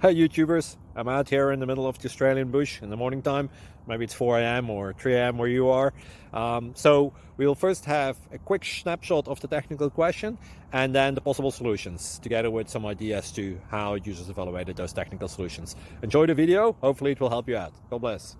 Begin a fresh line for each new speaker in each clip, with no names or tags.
Hi YouTubers, I'm out here in the middle of the Australian bush in the morning time. Maybe it's 4 a.m. or 3 a.m. where you are. So we'll first have a quick snapshot of the technical question and then the possible solutions, together with some ideas to how users evaluated those technical solutions. Enjoy the video, hopefully it will help you out. God bless.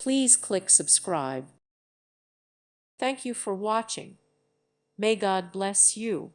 Please click subscribe. Thank you for watching. May God bless you.